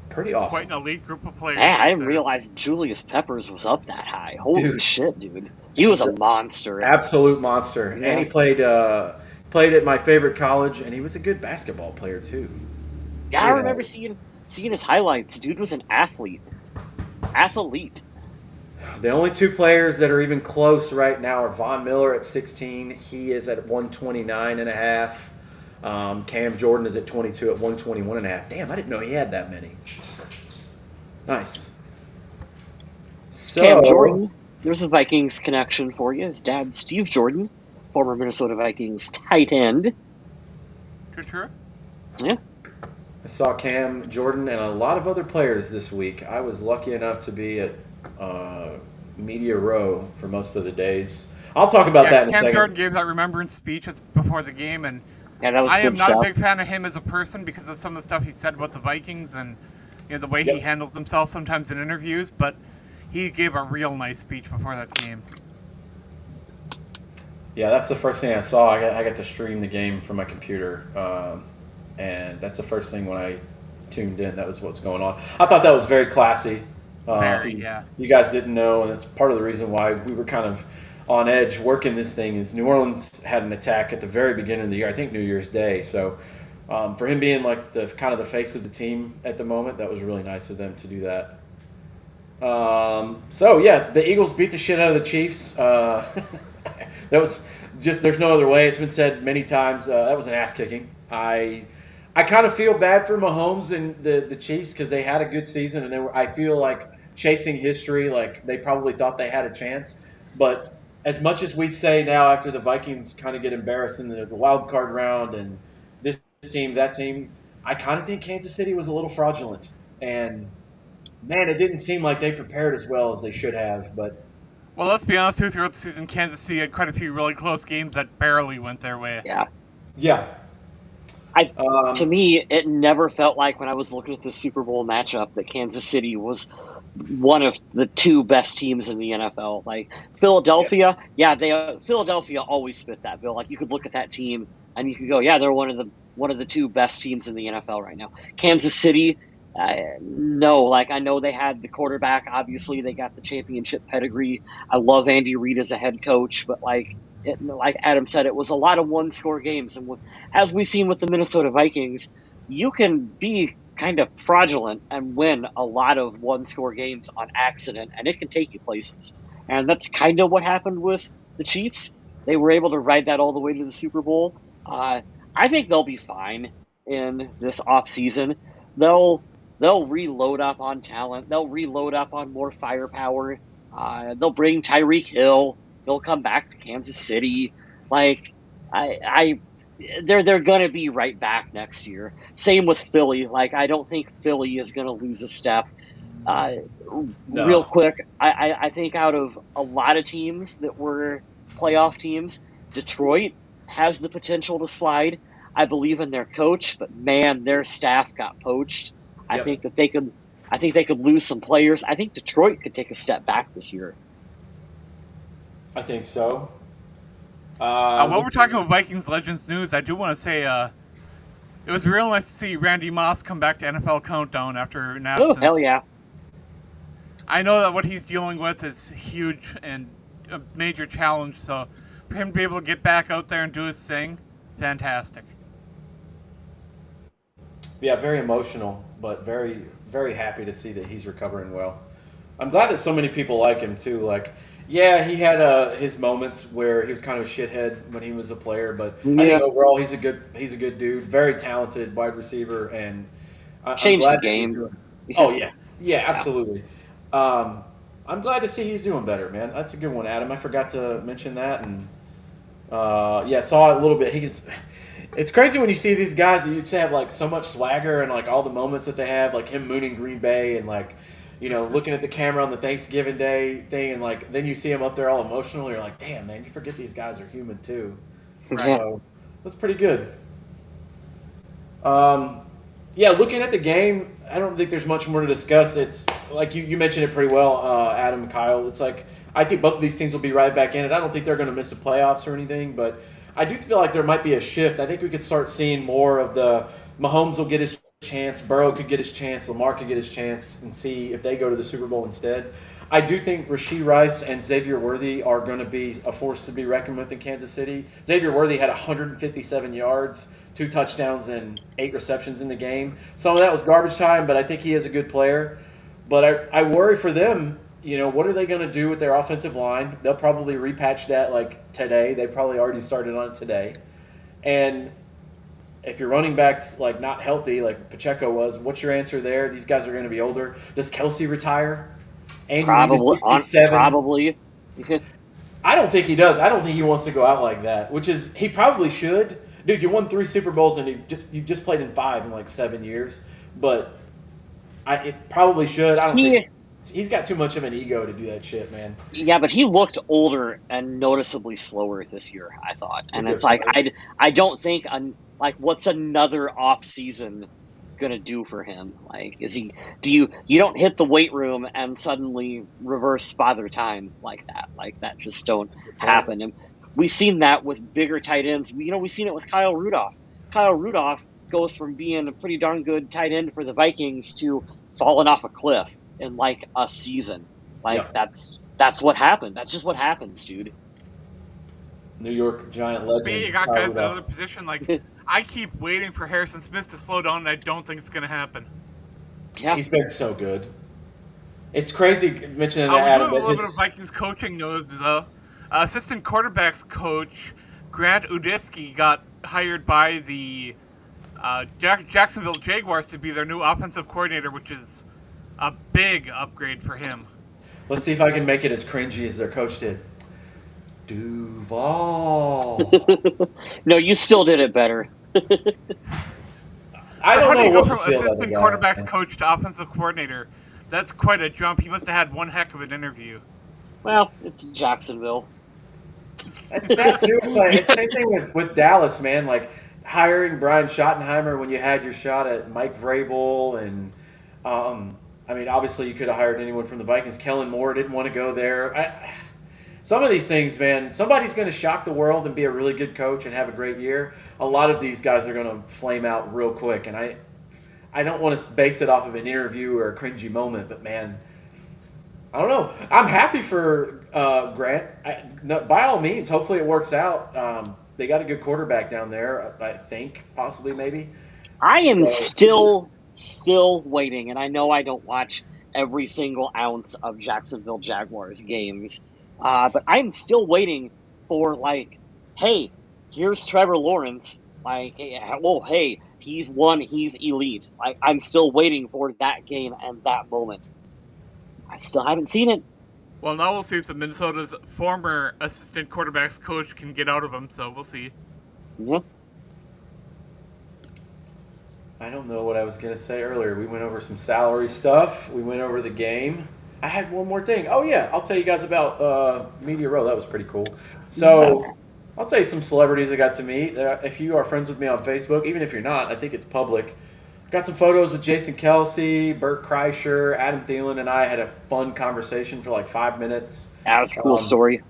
Pretty awesome. Quite an elite group of players. Man, I right didn't there. realize Julius Peppers was up that high. Holy Dude. shit, dude. He was a monster. Absolute monster. Yeah. And he played at my favorite college, and he was a good basketball player too. Yeah, I remember seeing his highlights. Dude was an athlete. Athlete. The only 2 players that are even close right now are Von Miller at 16. He is at 129 and a half. Cam Jordan is at 22 at 121 and a half. Damn, I didn't know he had that many. Nice. So, Cam Jordan. There's a Vikings connection for you. His dad, Steve Jordan, former Minnesota Vikings tight end. True. Yeah. I saw Cam Jordan and a lot of other players this week. I was lucky enough to be at Media Row for most of the days. I'll talk about that in a Cam second. Jordan gave that remembrance speech before the game, and Yeah, that was I good am not stuff. a big fan of him as a person because of some of the stuff he said about the Vikings and the way he handles himself sometimes in interviews, but he gave a real nice speech before that game. Yeah, that's the first thing I saw. I got to stream the game from my computer, and that's the first thing when I tuned in. That was what's going on. I thought that was very classy. Very, if yeah. You guys didn't know, and that's part of the reason why we were kind of on edge working this thing. Is New Orleans had an attack at the very beginning of the year, I think New Year's Day. So for him being like the kind of the face of the team at the moment, that was really nice of them to do that. So yeah, the Eagles beat the shit out of the Chiefs. That was just, there's no other way. It's been said many times. That was an ass kicking. I kind of feel bad for Mahomes and the Chiefs because they had a good season, and I feel like chasing history, like they probably thought they had a chance. But as much as we say now after the Vikings kind of get embarrassed in the wild card round and this team, that team, I kind of think Kansas City was a little fraudulent. And man, it didn't seem like they prepared as well as they should have. But Well, let's be honest, too, throughout the season, Kansas City had quite a few really close games that barely went their way. Yeah. To me, it never felt like when I was looking at the Super Bowl matchup that Kansas City was one of the 2 best teams in the NFL. Like Philadelphia, Philadelphia always fit that bill. Like you could look at that team and you could go, yeah, they're one of the 2 best teams in the NFL right now. Kansas City, No, like I know they had the quarterback. Obviously, they got the championship pedigree. I love Andy Reid as a head coach, but like Adam said, it was a lot of one-score games, and as we've seen with the Minnesota Vikings, you can be kind of fraudulent and win a lot of one-score games on accident, and it can take you places. And that's kind of what happened with the Chiefs. They were able to ride that all the way to the Super Bowl. I think they'll be fine in this offseason. They'll they'll reload up on talent. They'll reload up on more firepower. They'll bring Tyreek Hill. He'll come back to Kansas City. Like I they're gonna be right back next year. Same with Philly. Like I don't think Philly is gonna lose a step. Uh, Real No. quick, I think out of a lot of teams that were playoff teams, Detroit has the potential to slide. I believe in their coach, but man, their staff got poached. I Yep. think that they could. I think they could lose some players. I think Detroit could take a step back this year. I think so. While we're talking about Vikings Legends news, I do want to say it was real nice to see Randy Moss come back to NFL Countdown after an Oh hell absence. yeah! I know that what he's dealing with is huge and a major challenge, so for him to be able to get back out there and do his thing, fantastic. Yeah, very emotional, but very, very happy to see that he's recovering well. I'm glad that so many people like him too. Like, yeah, he had his moments where he was kind of a shithead when he was a player, but I Yeah, think overall he's a good dude, very talented wide receiver, and I'm changed the glad that he's game. doing. Oh yeah, yeah, Yeah. absolutely. Um, I'm glad to see he's doing better, man. That's a good one, Adam. I forgot to mention that, and yeah, saw it a little bit. It's crazy when you see these guys that used to have like so much swagger and like all the moments that they have, like him mooning Green Bay and like, looking at the camera on the Thanksgiving Day thing, and like then you see him up there all emotional. You're like, damn, man, you forget these guys are human too. Right. Yeah. So that's pretty good. Um, yeah, looking at the game, I don't think there's much more to discuss. It's like you mentioned it pretty well, Adam and Kyle. It's like I think both of these teams will be right back in it. I don't think they're going to miss the playoffs or anything, but I do feel like there might be a shift. I think we could start seeing more of the Mahomes will get his chance, Burrow could get his chance, Lamar could get his chance, and see if they go to the Super Bowl instead. I do think Rashee Rice and Xavier Worthy are going to be a force to be reckoned with in Kansas City. Xavier Worthy had 157 yards, 2 touchdowns, and 8 receptions in the game. Some of that was garbage time, but I think he is a good player. But I worry for them. What are they going to do with their offensive line? They'll probably repatch that like today. They probably already started on it today. And if your running back's like not healthy, like Pacheco was, what's your answer there? These guys are going to be older. Does Kelsey retire? Andy Reid is Probably 67. probably. I don't think he does. I don't think he wants to go out like that. Which is he probably should. Dude, you won 3 Super Bowls and you just played in 5 in like 7 years. But it probably should. I don't He think he's got too much of an ego to do that shit, man. Yeah, but he looked older and noticeably slower this year, I thought. It's a And good it's like point. I don't think like what's another off season gonna do for him? Like is he do you don't hit the weight room and suddenly reverse father time like that. Like that just don't Good point. happen. And we've seen that with bigger tight ends. We've seen it with Kyle Rudolph. Kyle Rudolph goes from being a pretty darn good tight end for the Vikings to falling off a cliff in like a season. Like Yep. that's what happened. That's just what happens, dude. New York Giant But yeah, you legend. got Kyle guys in Rudolph. another position. Like, I keep waiting for Harrison Smith to slow down, and I don't think it's going to happen. Yeah. He's been so good. It's crazy mentioning We that, do Adam. have a But little bit of Vikings coaching news, though. Assistant quarterbacks coach Grant Udisky got hired by the Jacksonville Jaguars to be their new offensive coordinator, which is a big upgrade for him. let's see if I can make it as cringy as their coach did. Duval. No, you still did it better. I But don't how do know you go what from to feel about assistant the guy. quarterbacks coach to offensive coordinator? That's quite a jump. He must have had one heck of an interview. Well, it's Jacksonville. It's that too. It's like it's the same thing with Dallas, man. Like hiring Brian Schottenheimer when you had your shot at Mike Vrabel, and I mean, obviously you could have hired anyone from the Vikings. Kellen Moore didn't want to go there. Some of these things, man, somebody's going to shock the world and be a really good coach and have a great year. A lot of these guys are going to flame out real quick, and I don't want to base it off of an interview or a cringy moment, but man, I don't know. I'm happy for Grant. No, by all means, hopefully it works out. They got a good quarterback down there, I think, possibly, maybe. I am So, still waiting, and I know I don't watch every single ounce of Jacksonville Jaguars games, but I'm still waiting for like, hey, here's Trevor Lawrence. Like, hey, he's he's elite. Like, I'm still waiting for that game and that moment. I still haven't seen it. Well, now we'll see if the Minnesota's former assistant quarterbacks coach can get out of him. So we'll see. Yeah. I don't know what I was going to say earlier. We went over some salary stuff. We went over the game. I had one more thing. Oh, yeah. I'll tell you guys about Media Row. That was pretty cool. So I'll tell you some celebrities I got to meet. If you are friends with me on Facebook, even if you're not, I think it's public. Got some photos with Jason Kelsey, Bert Kreischer, Adam Thielen, and I had a fun conversation for like 5 minutes. That was a cool story.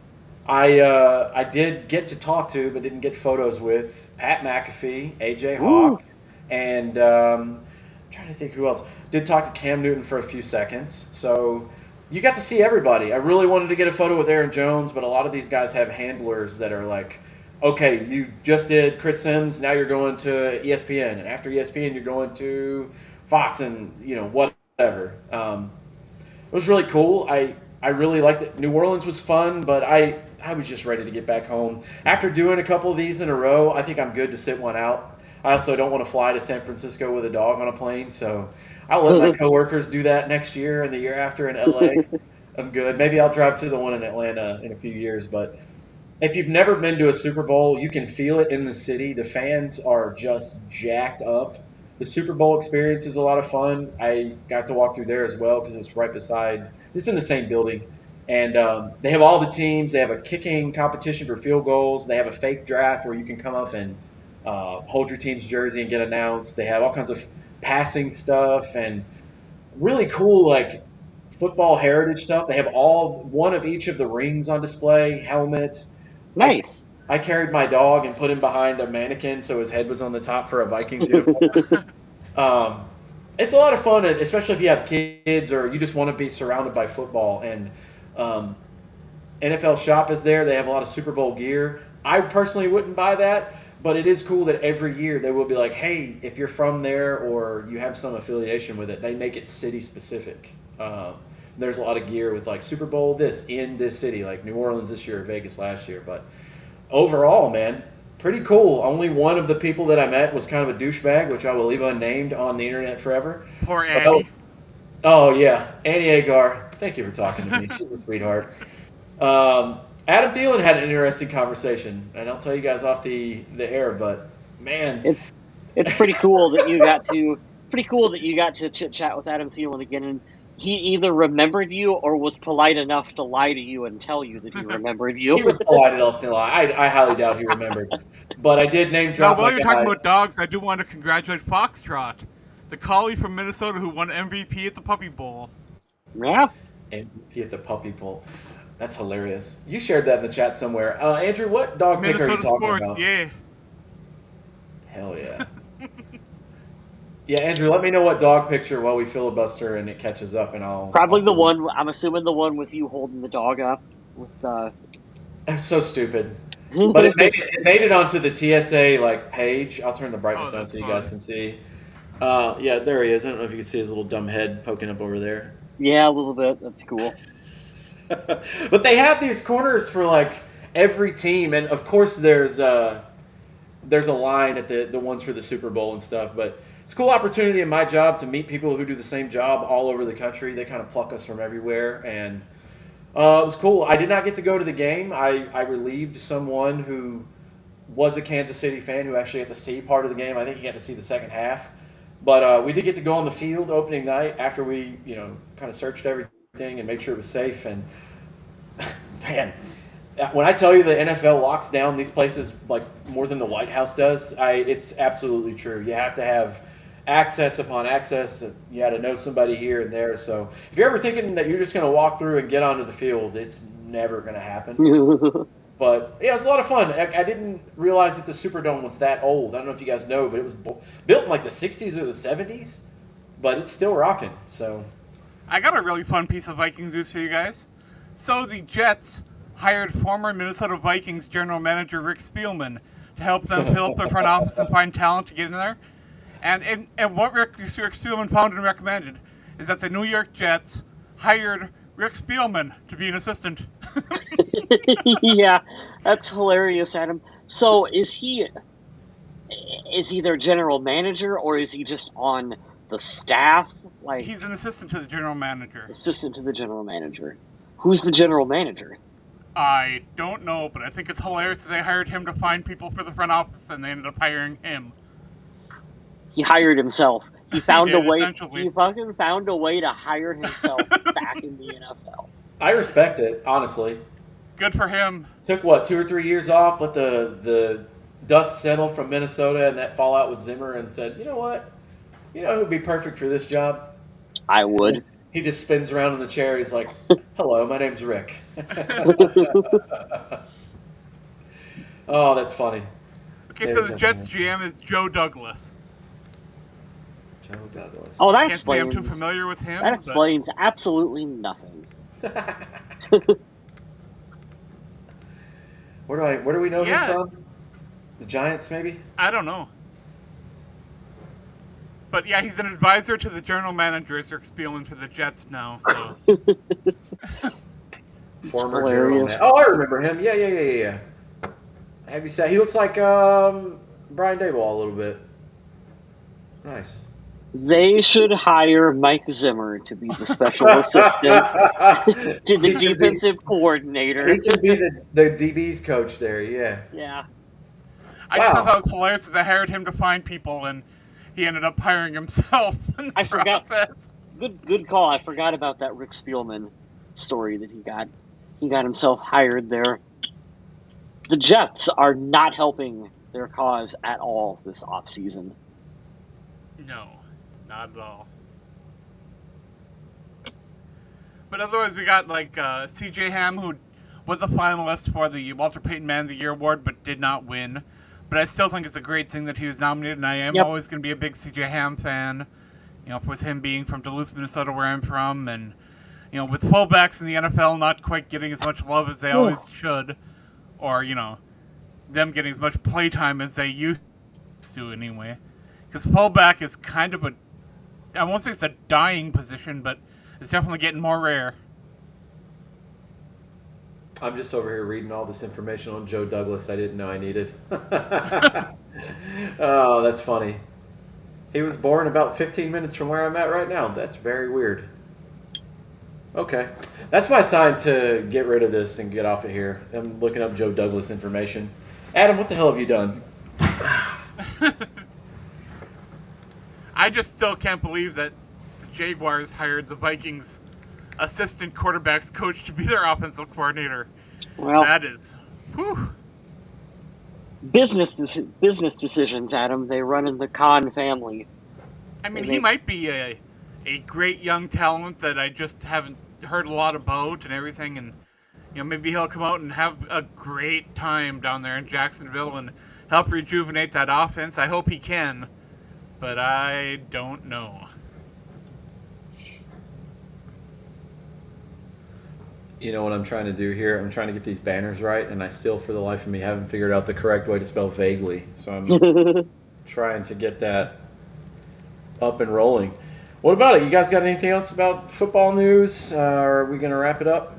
I did get to talk to, but didn't get photos with Pat McAfee, AJ Hawk, and I'm trying to think who else. Did talk to Cam Newton for a few seconds. So you got to see everybody. I really wanted to get a photo with Aaron Jones, but a lot of these guys have handlers that are like, okay, you just did Chris Sims, now you're going to ESPN, and after ESPN you're going to Fox, and whatever. It was really cool. I really liked it. New Orleans was fun, but I was just ready to get back home. After doing a couple of these in a row, I think I'm good to sit one out. I also don't want to fly to San Francisco with a dog on a plane, so I'll let my coworkers do that next year and the year after in LA. I'm good. Maybe I'll drive to the one in Atlanta in a few years, but if you've never been to a Super Bowl, you can feel it in the city. The fans are just jacked up. The Super Bowl experience is a lot of fun. I got to walk through there as well because it was right beside. It's in the same building, and they have all the teams. They have a kicking competition for field goals. They have a fake draft where you can come up and hold your team's jersey and get announced. They have all kinds of passing stuff and really cool like football heritage stuff. They have one of each of the rings on display, helmets. Nice. I carried my dog and put him behind a mannequin so his head was on the top for a Vikings uniform. It's a lot of fun, especially if you have kids or you just want to be surrounded by football. And NFL Shop is there. They have a lot of Super Bowl gear. I personally wouldn't buy that, but it is cool that every year they will be like, hey, if you're from there or you have some affiliation with it, they make it city specific. There's a lot of gear with like Super Bowl this in this city, like New Orleans this year, Vegas last year. But overall, man, pretty cool. Only one of the people that I met was kind of a douchebag, which I will leave unnamed on the internet forever. Poor Annie. Oh yeah, Annie Agar. Thank you for talking to me. She's a sweetheart. Adam Thielen had an interesting conversation, and I'll tell you guys off the air. But man, it's pretty cool that you got to chit chat with Adam Thielen again, and he either remembered you or was polite enough to lie to you and tell you that he remembered you. He was polite enough to lie. I highly doubt he remembered. But I did name drop. Now, while you're talking about dogs, I do want to congratulate Foxtrot, the collie from Minnesota who won MVP at the Puppy Bowl. Yeah. MVP at the Puppy Bowl. That's hilarious. You shared that in the chat somewhere. Andrew, what dog pick are you Minnesota talking sports, about? yeah. Hell yeah. Yeah, Andrew, let me know what dog picture while we filibuster and it catches up, and I'll... Probably the one, I'm assuming the one with you holding the dog up. That's so stupid. But it made it onto the TSA page. I'll turn the brightness down so you guys can see. Yeah, there he is. I don't know if you can see his little dumb head poking up over there. Yeah, a little bit. That's cool. But they have these corners for every team, and of course there's a line at the ones for the Super Bowl and stuff. But it's a cool opportunity in my job to meet people who do the same job all over the country. They kind of pluck us from everywhere, and it was cool. I did not get to go to the game. I relieved someone who was a Kansas City fan who actually got to see part of the game. I think he got to see the second half. But we did get to go on the field opening night after we, kind of searched everything and made sure it was safe. And, man, when I tell you the NFL locks down these places more than the White House does, it's absolutely true. You have to have access upon access. You got to know somebody here and there. So if you're ever thinking that you're just going to walk through and get onto the field, it's never going to happen. But, yeah, it was a lot of fun. I didn't realize that the Superdome was that old. I don't know if you guys know, but it was built in the 60s or the 70s. but it's still rocking. So I got a really fun piece of Vikings news for you guys. So the Jets hired former Minnesota Vikings general manager Rick Spielman to help them fill up their front office and find talent to get in there. And what Rick Spielman found and recommended is that the New York Jets hired Rick Spielman to be an assistant. Yeah, that's hilarious, Adam. So is he their general manager, or is he just on the staff? Like, He's an assistant to the general manager. assistant to the general manager. Who's the general manager? I don't know, but I think it's hilarious that they hired him to find people for the front office, and they ended up hiring him. He hired himself. He found did, a way. essentially. He fucking found a way to hire himself back in the NFL. I respect it, honestly. Good for him. Took what, 2 or 3 years off, let the dust settle from Minnesota and that fallout with Zimmer, and said, you know what? You know who'd be perfect for this job? I would. He just spins around in the chair. He's like, hello, my name's Rick. Oh, that's funny. Okay, so the Jets GM is Joe Douglas. Joe Douglas. Oh, that Can't say I'm explains. too familiar with him. That but explains absolutely nothing. Where do we know Yeah. him from? The Giants, maybe? I don't know. But yeah, he's an advisor to the general manager, as Rick Spielman for the Jets now. So Former hilarious. general manager. Oh, I remember him. Yeah. Have you said he looks like Brian Daboll a little bit? Nice. They should hire Mike Zimmer to be the special assistant to the defensive coordinator. He can be the DB's coach there. Yeah. Yeah. I just thought that was hilarious that they hired him to find people, and he ended up hiring himself in the I forgot. process. Good call. I forgot about that Rick Spielman story that he got. He got himself hired there. The Jets are not helping their cause at all this offseason. No, not at all. But otherwise, we got like C.J. Ham, who was a finalist for the Walter Payton Man of the Year award, but did not win. But I still think it's a great thing that he was nominated, and I am always going to be a big C.J. Ham fan. You know, with him being from Duluth, Minnesota, where I'm from, and you know, with fullbacks in the NFL not quite getting as much love as they always should, or you know, them getting as much playtime as they used to anyway. Because fullback is kind of I won't say it's a dying position, but it's definitely getting more rare. I'm just over here reading all this information on Joe Douglas I didn't know I needed. Oh, that's funny. He was born about 15 minutes from where I'm at right now. That's very weird. Okay. That's my sign to get rid of this and get off of here. I'm looking up Joe Douglas information. Adam, what the hell have you done? I just still can't believe that the Jaguars hired the Vikings assistant quarterbacks coach to be their offensive coordinator. Well, That is, whew. business decisions, Adam. They run in the Khan family. I mean, he might be a great young talent that I just haven't heard a lot about and everything, and you know, maybe he'll come out and have a great time down there in Jacksonville and help rejuvenate that offense. I hope he can, but I don't know. You know what I'm trying to do here? I'm trying to get these banners right, and I still, for the life of me, haven't figured out the correct way to spell vaguely. So I'm trying to get that up and rolling. What about it? You guys got anything else about football news? Or are we going to wrap it up?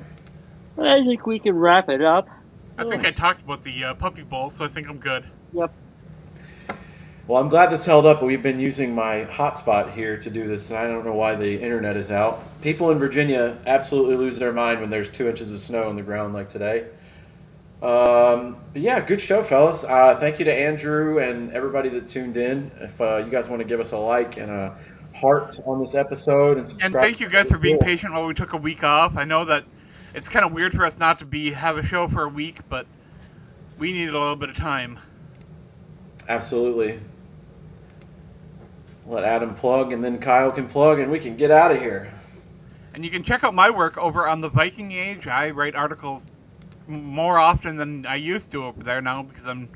I think we can wrap it up. I think I talked about the Puppy Bowl, so I think I'm good. Yep. Well, I'm glad this held up, but we've been using my hotspot here to do this, and I don't know why the internet is out. People in Virginia absolutely lose their mind when there's 2 inches of snow on the ground like today. But yeah, good show, fellas. Thank you to Andrew and everybody that tuned in. If you guys want to give us a like and a heart on this episode, and subscribe. And thank you guys for being patient while we took a week off. I know that it's kind of weird for us not to have a show for a week, but we needed a little bit of time. Absolutely. Let Adam plug, and then Kyle can plug, and we can get out of here. And you can check out my work over on the Viking Age. I write articles more often than I used to over there now because I'm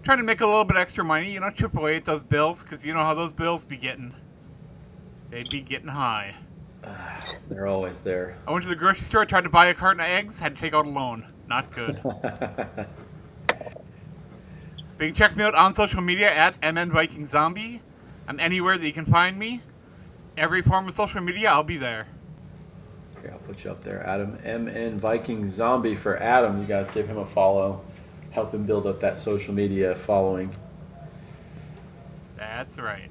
trying to make a little bit extra money, you know, chip away at those bills, because you know how those bills be getting. they'd be getting high. They're always there. I went to the grocery store, tried to buy a carton of eggs, had to take out a loan. Not good. But you can check me out on social media at MNVikingZombie. I'm anywhere that you can find me. Every form of social media, I'll be there. Here, I'll put you up there, Adam. MN Viking Zombie for Adam. You guys give him a follow. Help him build up that social media following. That's right.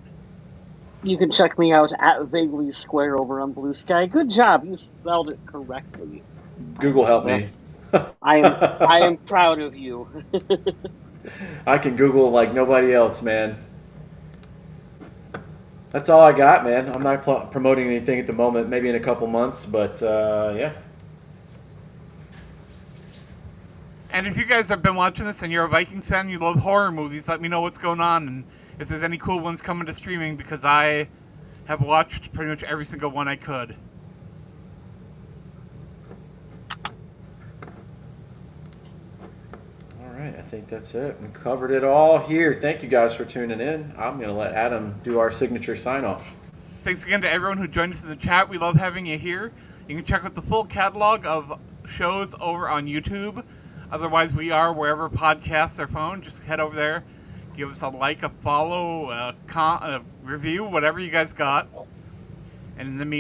You can check me out at Vaguely Square over on Blue Sky. Good job, you spelled it correctly. Google help me. I am proud of you. I can Google like nobody else, man. That's all I got, man. I'm not promoting anything at the moment. Maybe in a couple months, but yeah. And if you guys have been watching this and you're a Vikings fan, you love horror movies, let me know what's going on and if there's any cool ones coming to streaming, because I have watched pretty much every single one I could. All right, I think that's it. We covered it all here. Thank you guys for tuning in. I'm going to let Adam do our signature sign-off. Thanks again to everyone who joined us in the chat. We love having you here. You can check out the full catalog of shows over on YouTube. Otherwise, we are wherever podcasts are found. Just head over there. Give us a like, a follow, a review, whatever you guys got. And in the meantime,